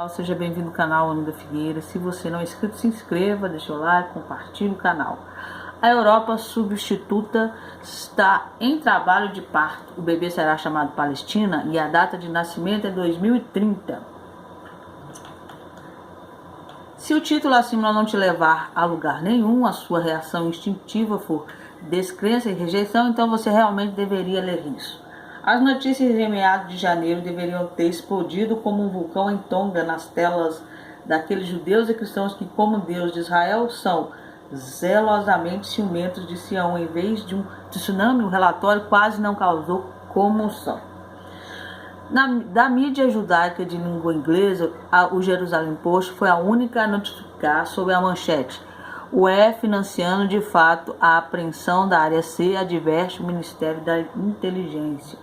Seja bem-vindo ao canal Anida Figueira. Se você não é inscrito, se inscreva, deixa o like, compartilhe o canal. A Europa substituta está em trabalho de parto. O bebê será chamado Palestina e a data de nascimento é 2030. Se o título acima não te levar a lugar nenhum, a sua reação instintiva for descrença e rejeição, então você realmente deveria ler isso. As notícias de meados de janeiro deveriam ter explodido como um vulcão em Tonga nas telas daqueles judeus e cristãos que, como Deus de Israel, são zelosamente ciumentos de Sião. Em vez de um tsunami, o relatório quase não causou comoção. Da mídia judaica de língua inglesa, o Jerusalém Post foi a única a notificar sobre a manchete. O financiando de fato a apreensão da área C, adverte o Ministério da Inteligência.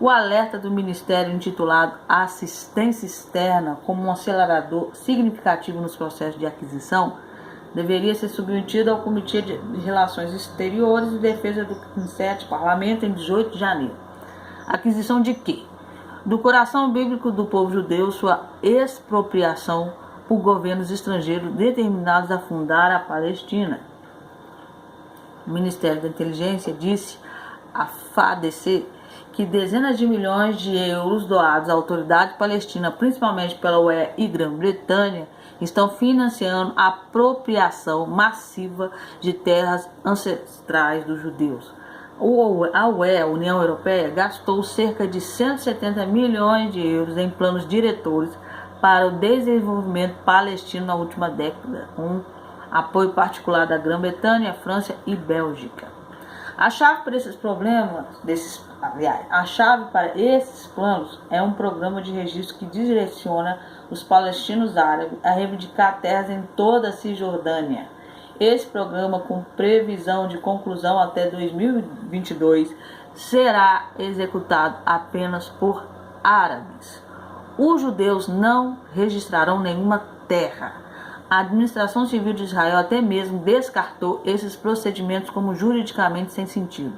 O alerta do Ministério intitulado Assistência Externa como um acelerador significativo nos processos de aquisição deveria ser submetido ao Comitê de Relações Exteriores e Defesa do Knesset, Parlamento, em 18 de janeiro. Aquisição de quê? Do coração bíblico do povo judeu, sua expropriação por governos estrangeiros determinados a fundar a Palestina. O Ministério da Inteligência disse à FADC que dezenas de milhões de euros doados à autoridade palestina, principalmente pela UE e Grã-Bretanha, estão financiando a apropriação massiva de terras ancestrais dos judeus. A UE, a União Europeia, gastou cerca de 170 milhões de euros em planos diretores para o desenvolvimento palestino na última década, com apoio particular da Grã-Bretanha, França e Bélgica. A chave para esses planos é um programa de registro que direciona os palestinos árabes a reivindicar terras em toda a Cisjordânia. Esse programa, com previsão de conclusão até 2022, será executado apenas por árabes. Os judeus não registrarão nenhuma terra. A administração civil de Israel até mesmo descartou esses procedimentos como juridicamente sem sentido.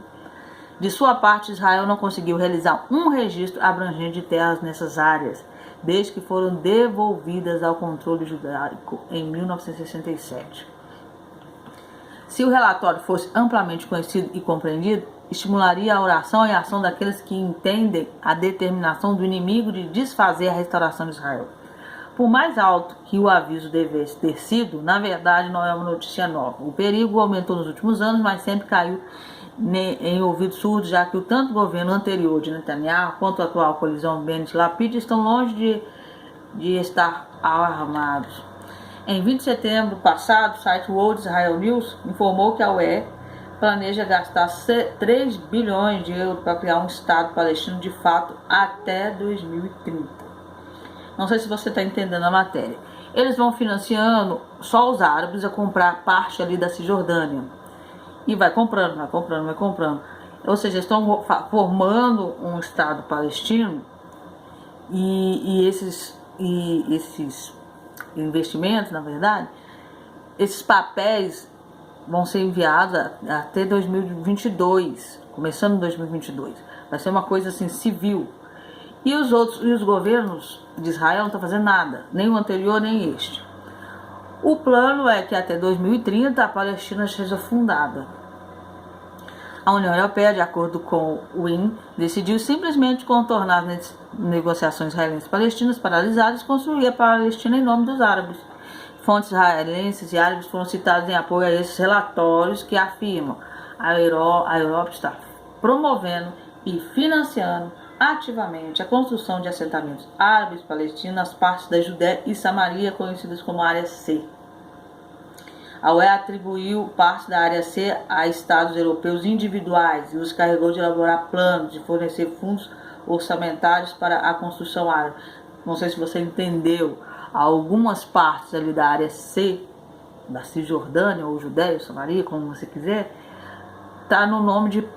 De sua parte, Israel não conseguiu realizar um registro abrangente de terras nessas áreas, desde que foram devolvidas ao controle judaico em 1967. Se o relatório fosse amplamente conhecido e compreendido, estimularia a oração e a ação daqueles que entendem a determinação do inimigo de desfazer a restauração de Israel. Por mais alto que o aviso devesse ter sido, na verdade não é uma notícia nova. O perigo aumentou nos últimos anos, mas sempre caiu em ouvidos surdos, já que tanto o governo anterior de Netanyahu quanto a atual colisão Bennett-Lapid estão longe de estar armados. Em 20 de setembro passado, o site World Israel News informou que a UE planeja gastar 3 bilhões de euros para criar um Estado palestino de fato até 2030. Não sei se você está entendendo a matéria. Eles vão financiando só os árabes a comprar parte ali da Cisjordânia. E vai comprando. Ou seja, estão formando um Estado palestino e esses investimentos, na verdade, esses papéis vão ser enviados até 2022, começando em 2022. Vai ser uma coisa assim, civil. E os governos de Israel não estão fazendo nada, nem o anterior, nem este. O plano é que até 2030 a Palestina seja fundada. A União Europeia, de acordo com o IN, decidiu simplesmente contornar as negociações israelenses palestinas paralisadas e construir a Palestina em nome dos árabes. Fontes israelenses e árabes foram citadas em apoio a esses relatórios que afirmam a Europa está promovendo e financiando ativamente a construção de assentamentos árabes palestinos nas partes da Judéia e Samaria, conhecidas como área C. A UE atribuiu parte da área C a estados europeus individuais e os carregou de elaborar planos de fornecer fundos orçamentários para a construção árabe. Não sei se você entendeu, algumas partes ali da área C, da Cisjordânia ou Judéia ou Samaria, como você quiser, está no nome de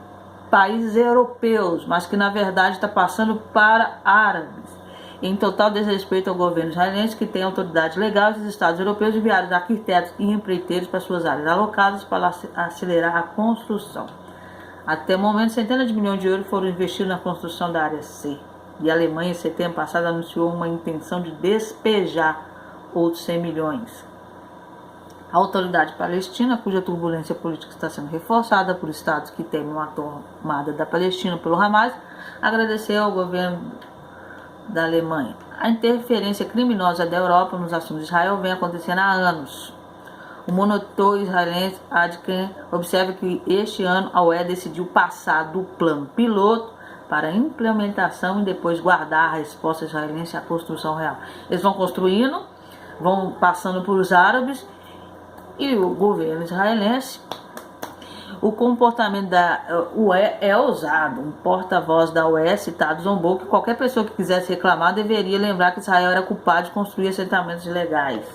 países europeus, mas que na verdade está passando para árabes. Em total desrespeito ao governo israelense, que tem autoridade legal, os estados europeus enviaram arquitetos e empreiteiros para suas áreas alocadas para acelerar a construção. Até o momento, centenas de milhões de euros foram investidos na construção da área C. E a Alemanha, em setembro passado, anunciou uma intenção de despejar outros 100 milhões. A autoridade palestina, cuja turbulência política está sendo reforçada por estados que temem uma tomada da Palestina pelo Hamas, agradeceu ao governo da Alemanha. A interferência criminosa da Europa nos assuntos de Israel vem acontecendo há anos. O monitor israelense Adken observa que este ano a UE decidiu passar do plano piloto para a implementação e depois guardar a resposta israelense à construção real. Eles vão construindo, vão passando por os árabes e o governo israelense. O comportamento da UE é ousado. Um porta-voz da UE citado zombou que qualquer pessoa que quisesse reclamar deveria lembrar que Israel era culpado de construir assentamentos ilegais.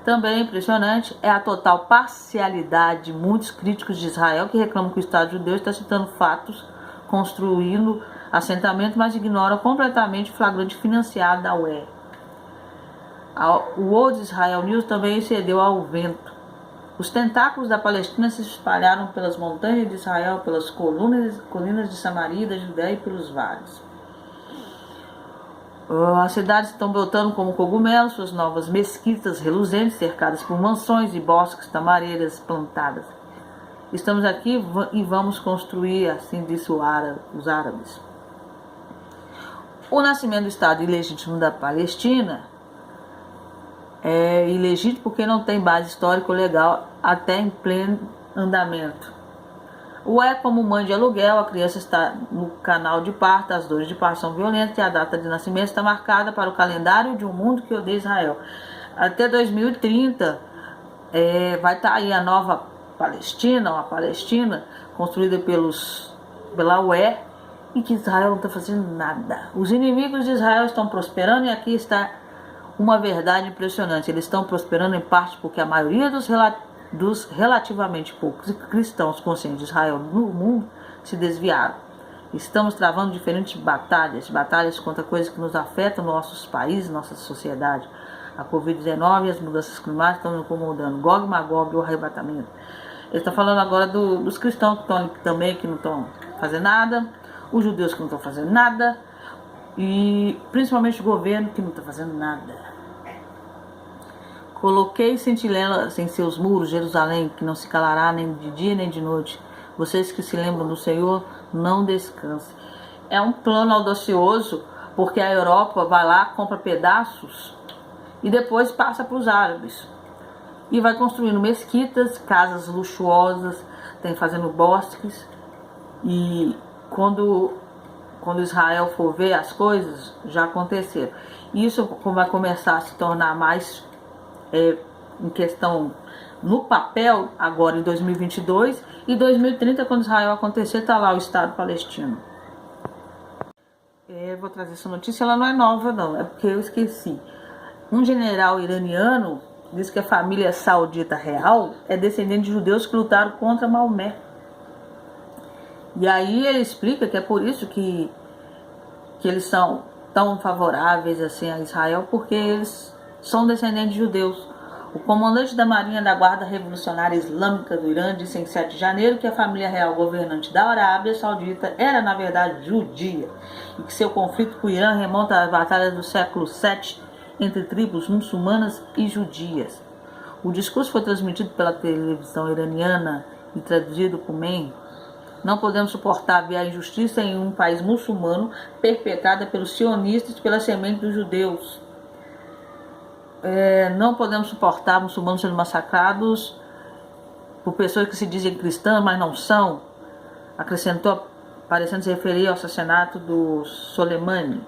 Também impressionante é a total parcialidade de muitos críticos de Israel que reclamam que o Estado judeu está citando fatos, construindo assentamentos, mas ignoram completamente o flagrante financiado da UE. O World Israel News também cedeu ao vento. Os tentáculos da Palestina se espalharam pelas montanhas de Israel, pelas colinas de Samaria, da Judéia e pelos vales. As cidades estão brotando como cogumelos, suas novas mesquitas reluzentes, cercadas por mansões e bosques, tamareiras plantadas. Estamos aqui e vamos construir, assim disse os árabes. O nascimento do Estado ilegítimo da Palestina é ilegítimo porque não tem base histórico-legal até em pleno andamento. O é como mãe de aluguel, a criança está no canal de parto, as dores de parto são violentas e a data de nascimento está marcada para o calendário de um mundo que odeia Israel. Até 2030 vai estar aí a nova Palestina, uma Palestina construída pela UE e que Israel não está fazendo nada. Os inimigos de Israel estão prosperando e aqui está uma verdade impressionante. Eles estão prosperando em parte porque a maioria dos relativamente poucos cristãos conscientes de Israel no mundo se desviaram. Estamos travando diferentes batalhas contra coisas que nos afetam nos nossos países, nossa sociedade. A Covid-19 e as mudanças climáticas estão nos incomodando. Gog e Magog e o arrebatamento. Ele está falando agora dos cristãos que estão também, que não estão fazendo nada, os judeus que não estão fazendo nada, e principalmente o governo que não está fazendo nada. Coloquei sentinelas em seus muros, Jerusalém, que não se calará nem de dia nem de noite. Vocês que se lembram do Senhor, não descansem. É um plano audacioso, porque a Europa vai lá, compra pedaços e depois passa para os árabes. E vai construindo mesquitas, casas luxuosas, tem fazendo bosques. E quando Israel for ver as coisas, já aconteceram. Isso vai começar a se tornar mais em questão no papel agora em 2022 e 2030, quando Israel acontecer, está lá o Estado palestino. Vou trazer essa notícia, ela não é nova não, é porque eu esqueci. Um general iraniano diz que a família saudita real é descendente de judeus que lutaram contra Maomé. E aí ele explica que é por isso que eles são tão favoráveis assim a Israel, porque eles são descendentes de judeus. O comandante da Marinha da Guarda Revolucionária Islâmica do Irã disse em 7 de janeiro que a família real governante da Arábia Saudita era, na verdade, judia e que seu conflito com o Irã remonta às batalhas do século VII entre tribos muçulmanas e judias. O discurso foi transmitido pela televisão iraniana e traduzido por MEN. Não podemos suportar ver a injustiça em um país muçulmano perpetrada pelos sionistas e pela semente dos judeus. Não podemos suportar muçulmanos sendo massacrados por pessoas que se dizem cristãs, mas não são. Acrescentou, parecendo se referir ao assassinato do Soleimani.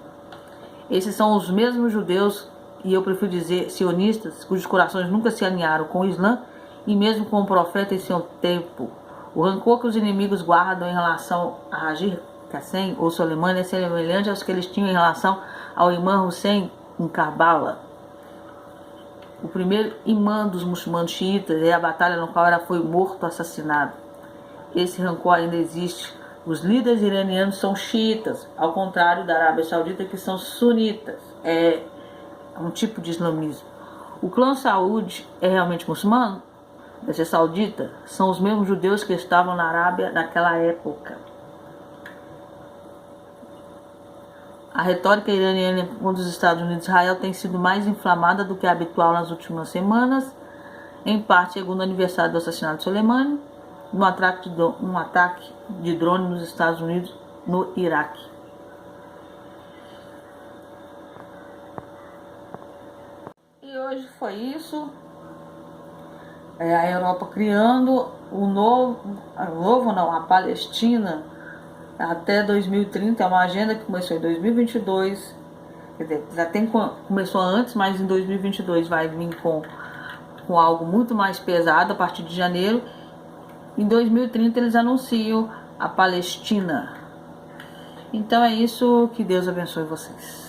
Esses são os mesmos judeus, e eu prefiro dizer sionistas, cujos corações nunca se alinharam com o Islã e mesmo com o profeta em seu tempo. O rancor que os inimigos guardam em relação a Hajir Qassem ou Soleimani é semelhante aos que eles tinham em relação ao imã Hussein em Karbala. O primeiro imã dos muçulmanos xiitas é a batalha no qual ela foi morto, assassinado. Esse rancor ainda existe. Os líderes iranianos são xiitas, ao contrário da Arábia Saudita, que são sunitas. É um tipo de islamismo. O clã Saúde é realmente muçulmano? Deve ser saudita? São os mesmos judeus que estavam na Arábia naquela época. A retórica iraniana contra os Estados Unidos e Israel tem sido mais inflamada do que a habitual nas últimas semanas, em parte segundo o aniversário do assassinato de Soleimani, um ataque de drone nos Estados Unidos no Iraque. E hoje foi isso. A Europa criando a Palestina até 2030, é uma agenda que começou em 2022, quer dizer, começou antes, mas em 2022 vai vir com algo muito mais pesado a partir de janeiro. Em 2030 eles anunciam a Palestina. Então é isso, que Deus abençoe vocês.